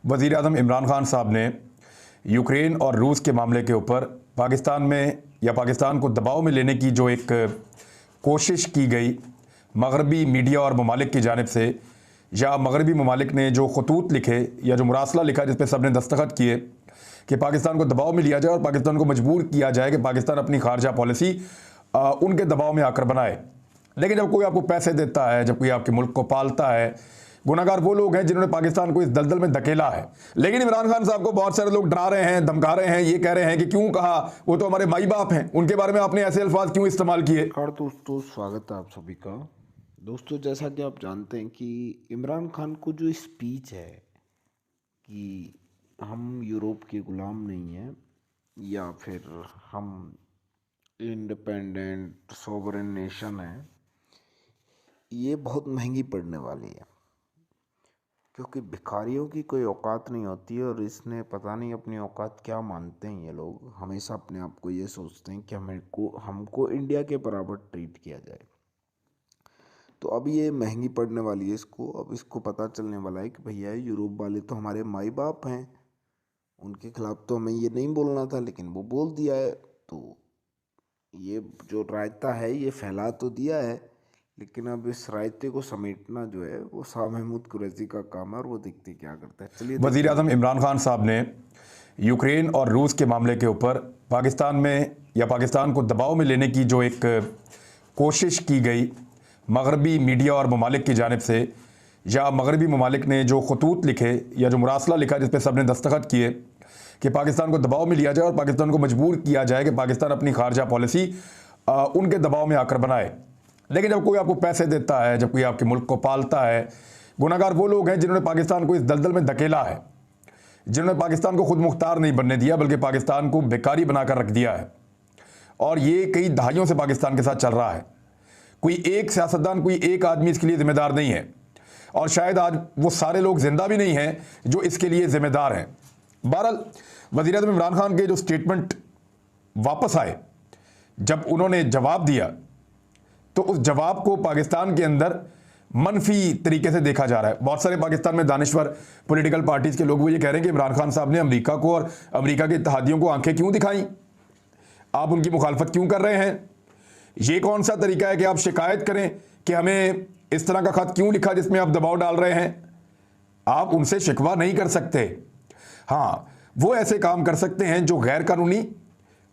वज़ीर आज़म इमरान खान साहब ने यूक्रेन और रूस के मामले के ऊपर पाकिस्तान में या पाकिस्तान को दबाव में लेने की जो एक कोशिश की गई मगरबी मीडिया और ममालिक की जानिब से, या मगरबी ममालिक ने जो खतूत लिखे या जो मुरासला लिखा जिस पर सब ने दस्तखत किए कि पाकिस्तान को दबाव में लिया जाए और पाकिस्तान को मजबूर किया जाए कि पाकिस्तान अपनी खारजा पॉलिसी उनके दबाव में आकर बनाए। लेकिन जब कोई आपको पैसे देता है, जब कोई आपके मुल्क को पालता है, गुनाहगार वो लोग हैं जिन्होंने पाकिस्तान को इस दलदल में धकेला है। लेकिन इमरान खान साहब को बहुत सारे लोग डरा रहे हैं, धमका रहे हैं, ये कह रहे हैं कि क्यों कहा, वो तो हमारे माई बाप हैं, उनके बारे में आपने ऐसे अल्फाज क्यों इस्तेमाल किए। और दोस्तों, स्वागत है आप सभी का। दोस्तों, जैसा कि आप जानते हैं कि इमरान खान को जो स्पीच है कि हम यूरोप के गुलाम नहीं हैं या फिर हम इंडिपेंडेंट सोवरेन नेशन है, ये बहुत महंगी पड़ने वाली है, क्योंकि भिखारियों की कोई औकात नहीं होती है। और इसने पता नहीं अपनी औकात क्या मानते हैं। ये लोग हमेशा अपने आप को ये सोचते हैं कि हमको इंडिया के बराबर ट्रीट किया जाए। तो अब ये महंगी पड़ने वाली है इसको। अब इसको पता चलने वाला है कि भैया यूरोप वाले तो हमारे माई बाप हैं, उनके खिलाफ तो हमें ये नहीं बोलना था, लेकिन वो बोल दिया है। तो ये जो रायता है ये फैला तो दिया है, लेकिन अब इस रायते को समेटना जो है वो शाह महमूद कुरैशी का काम है, और वो देखते क्या करता है। चलिए, वज़ीर आज़म इमरान खान साहब ने यूक्रेन और रूस के मामले के ऊपर पाकिस्तान में या पाकिस्तान को दबाव में लेने की जो एक कोशिश की गई मगरबी मीडिया और ममालिक की जानिब से, या मगरबी ममालिक ने जो खतूत लिखे या जो मुरासला लिखा जिस पर सब ने दस्तखत किए कि पाकिस्तान को दबाव में लिया जाए और पाकिस्तान को मजबूर किया जाए कि पाकिस्तान अपनी खारजा पॉलिसी उनके दबाव में आकर बनाए। लेकिन जब कोई आपको पैसे देता है, जब कोई आपके मुल्क को पालता है, गुनाहगार वो लोग हैं जिन्होंने पाकिस्तान को इस दलदल में धकेला है, जिन्होंने पाकिस्तान को खुद मुख्तार नहीं बनने दिया बल्कि पाकिस्तान को भिखारी बनाकर रख दिया है। और ये कई दहाइयों से पाकिस्तान के साथ चल रहा है। कोई एक सियासतदान, कोई एक आदमी इसके लिए जिम्मेदार नहीं है, और शायद आज वो सारे लोग जिंदा भी नहीं हैं जो इसके लिए जिम्मेदार हैं। बहरहाल, वज़ीर आज़म इमरान खान के जो स्टेटमेंट वापस आए, जब उन्होंने जवाब दिया, तो उस जवाब को पाकिस्तान के अंदर मनफी तरीके से देखा जा रहा है। बहुत सारे पाकिस्तान में दानिश्वर पॉलिटिकल पार्टीज के लोग वो ये कह रहे हैं कि इमरान खान साहब ने अमेरिका को और अमेरिका के इत्तेहादियों को आंखें क्यों दिखाई, आप उनकी मुखालफत क्यों कर रहे हैं। ये कौन सा तरीका है कि आप शिकायत करें कि हमें इस तरह का खत क्यों लिखा जिसमें आप दबाव डाल रहे हैं। आप उनसे शिकवा नहीं कर सकते। हाँ, वो ऐसे काम कर सकते हैं जो गैर कानूनी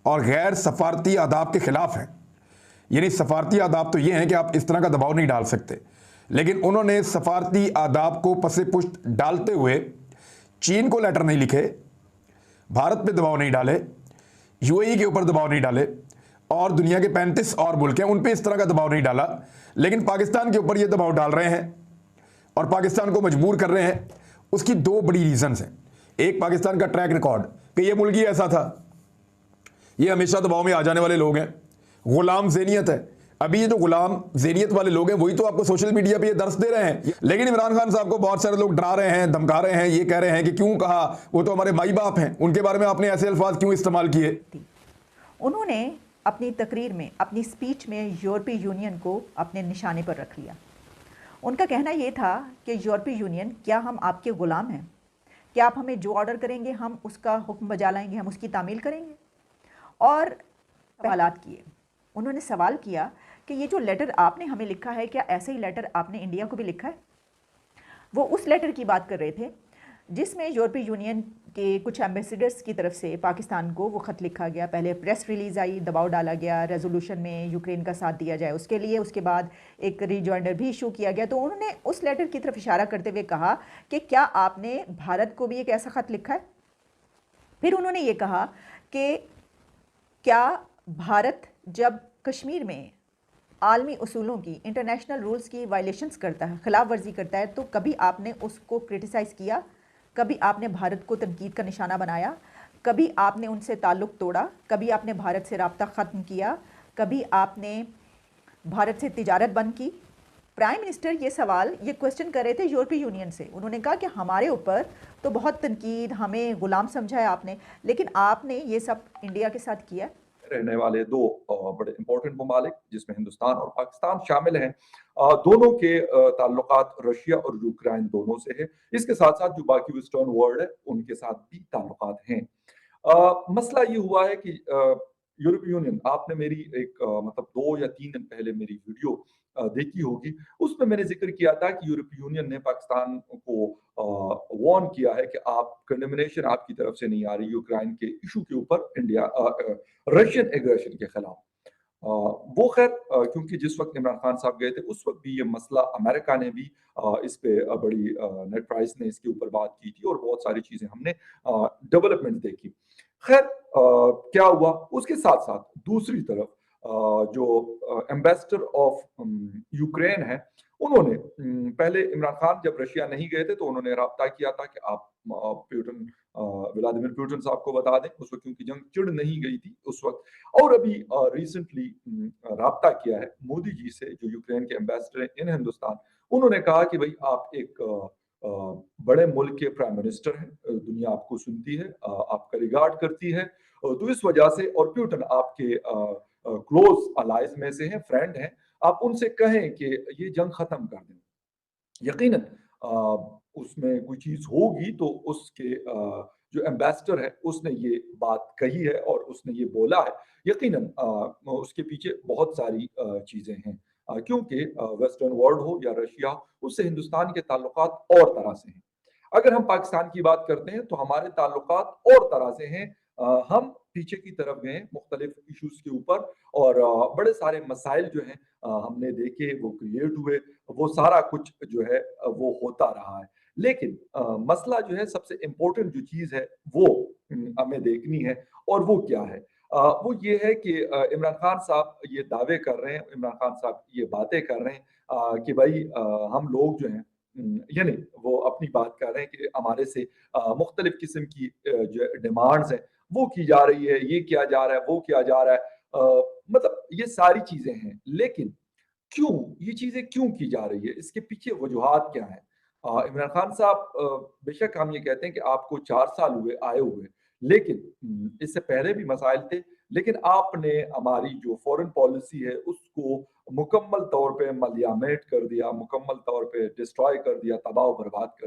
और गैर सफारती आदाब के खिलाफ हैं। यानी सफारती आदाब तो ये हैं कि आप इस तरह का दबाव नहीं डाल सकते, लेकिन उन्होंने सफारती आदाब को पसे पुष्ट डालते हुए चीन को लेटर नहीं लिखे, भारत पे दबाव नहीं डाले, यूएई के ऊपर दबाव नहीं डाले, और दुनिया के 35 और मुल्क हैं उन पे इस तरह का दबाव नहीं डाला, लेकिन पाकिस्तान के ऊपर ये दबाव डाल रहे हैं और पाकिस्तान को मजबूर कर रहे हैं। उसकी दो बड़ी रीजंस हैं। एक, पाकिस्तान का ट्रैक रिकॉर्ड कि ये मुल्क ही ऐसा था, ये हमेशा दबाव में आ जाने वाले लोग हैं, गुलाम ज़ेनियत है। अभी ये जो गुलाम ज़ेनियत वाले लोग हैं वही तो आपको सोशल मीडिया पे ये दर्श दे रहे हैं। लेकिन इमरान खान साहब को बहुत सारे लोग डरा रहे हैं, धमका रहे हैं, ये कह रहे हैं कि क्यों कहा, वो तो हमारे माई बाप हैं, उनके बारे में आपने ऐसे अल्फाज क्यों इस्तेमाल किए। उन्होंने अपनी तकरीर में, अपनी स्पीच में यूरोपीय यूनियन को अपने निशाने पर रख लिया। उनका कहना ये था कि यूरोपीय यूनियन, क्या हम आपके गुलाम हैं? क्या आप हमें जो ऑर्डर करेंगे हम उसका हुक्म बजा लाएंगे, हम उसकी तामील करेंगे? और सवालात किए। उन्होंने सवाल किया कि ये जो लेटर आपने हमें लिखा है, क्या ऐसे ही लेटर आपने इंडिया को भी लिखा है? वो उस लेटर की बात कर रहे थे जिसमें यूरोपीय यूनियन के कुछ एम्बेसडर्स की तरफ से पाकिस्तान को वो ख़त लिखा गया। पहले प्रेस रिलीज़ आई, दबाव डाला गया रेजोल्यूशन में यूक्रेन का साथ दिया जाए उसके लिए, उसके बाद एक रिजॉइंडर भी इशू किया गया। तो उन्होंने उस लेटर की तरफ इशारा करते हुए कहा कि क्या आपने भारत को भी एक ऐसा ख़त लिखा है? फिर उन्होंने ये कहा कि क्या भारत जब कश्मीर में आलमी उसूलों की, इंटरनेशनल रूल्स की वायलेशंस करता है, खिलाफ वर्जी करता है, तो कभी आपने उसको क्रिटिसाइज़ किया? कभी आपने भारत को तनकीद का निशाना बनाया? कभी आपने उनसे ताल्लुक़ तोड़ा? कभी आपने भारत से राब्ता ख़त्म किया? कभी आपने भारत से तिजारत बंद की? प्राइम मिनिस्टर ये सवाल, ये क्वेश्चन कर रहे थे यूरोपीय यूनियन से। उन्होंने कहा कि हमारे ऊपर तो बहुत तनकीद, हमें ग़ुलाम समझा है आपने, लेकिन आपने ये सब इंडिया के साथ किया। रहने वाले दो बड़े इंपॉर्टेंट ममालिक जिसमें हिंदुस्तान और पाकिस्तान शामिल हैं। दोनों के ताल्लुकात रशिया और यूक्रेन दोनों से है। इसके साथ-साथ जो बाकी वेस्टर्न वर्ल्ड है, उनके साथ भी ताल्लुकात हैं। मसला ये हुआ है कि यूरोपीय यूनियन, आपने मेरी एक मतलब 2 या 3 दिन पहले मेरी वीडियो देखी होगी। उसमें मैंने ज़िक्र किया था कि यूरोपीय यूनियन ने पाकिस्तान को वार्न किया है कि आप कंडेमनेशन आपकी तरफ से नहीं आ रही यूक्रेन के इश्यू के ऊपर रशियन एग्रेशन के खिलाफ। वो खैर क्योंकि जिस वक़्त इमरान खान साहब गए थे, उस वक़्त भी ये मसला अमेरिका ने भी इस पे बड़ी नेड प्राइस ने इसके ऊपर बात की थी और बहुत सारी चीज़ें हमने डेवलपमेंट देखी। खैर क्या हुआ, उसके साथ-साथ दूसरी तरफ जो एम्बेसडर ऑफ यूक्रेन है, उन्होंने पहले इमरान खान जब रशिया नहीं गए थे, तो उन्होंने राब्ता किया था कि आप व्लादिमीर पुतिन साहब को बता दें, उस वक़्त क्योंकि जंग चिढ़ नहीं गई थी उस वक़्त। और अभी रिसेंटली राब्ता किया है मोदी जी से, जो यूक्रेन के एम्बेसडर हैं इन हिंदुस्तान। उन्होंने कहा कि भई आप एक बड़े मुल्क के प्राइम मिनिस्टर हैं, दुनिया आपको सुनती है, आपका रिगार्ड करती है। तो इस वजह से, और पुतिन आपके क्लोज अलाइज में से हैं, फ्रेंड हैं, आप उनसे कहें कि ये जंग खत्म कर दें। यकीनन उसमें कोई चीज़ होगी तो उसके जो एम्बेसडर है उसने ये बात कही है और उसने ये बोला है। यकीनन उसके पीछे बहुत सारी चीज़ें हैं, क्योंकि वेस्टर्न वर्ल्ड हो या रशिया हो, उससे हिंदुस्तान के ताल्लुकात और तरह से हैं। अगर हम पाकिस्तान की बात करते हैं तो हमारे ताल्लुकात और तरह से हैं। हम पीछे की तरफ गए मुख्तलिफ इश्यूज़ के ऊपर, और बड़े सारे मसाइल जो हैं हमने देखे, वो क्रिएट हुए, वो सारा कुछ जो है वो होता रहा है। लेकिन मसला जो है, सबसे इम्पोर्टेंट जो चीज़ है वो हमें देखनी है, और वो क्या है? वो ये है कि इमरान खान साहब ये दावे कर रहे हैं, इमरान खान साहब ये बातें कर रहे हैं कि भई हम लोग जो हैं यानी वो अपनी बात कर रहे हैं कि हमारे से मुख्तलिफ किस्म की जो डिमांड्स हैं वो की जा रही है, ये किया जा रहा है, वो किया जा रहा है। मतलब ये सारी चीज़ें हैं, लेकिन क्यों? ये चीज़ें क्यों की जा रही है? इसके पीछे वजूहात क्या हैं? इमरान खान साहब, बेशक हम ये कहते हैं कि आपको 4 साल हुए आए हुए, लेकिन इससे पहले भी मसाइल थे, लेकिन आपने हमारी जो फ़ॉरेन पॉलिसी है उसको मुकम्मल तौर पे मलियामेट कर दिया, मुकम्मल तौर पे डिस्ट्रॉय कर दिया, तबाह-ओ-बर्बाद कर दिया।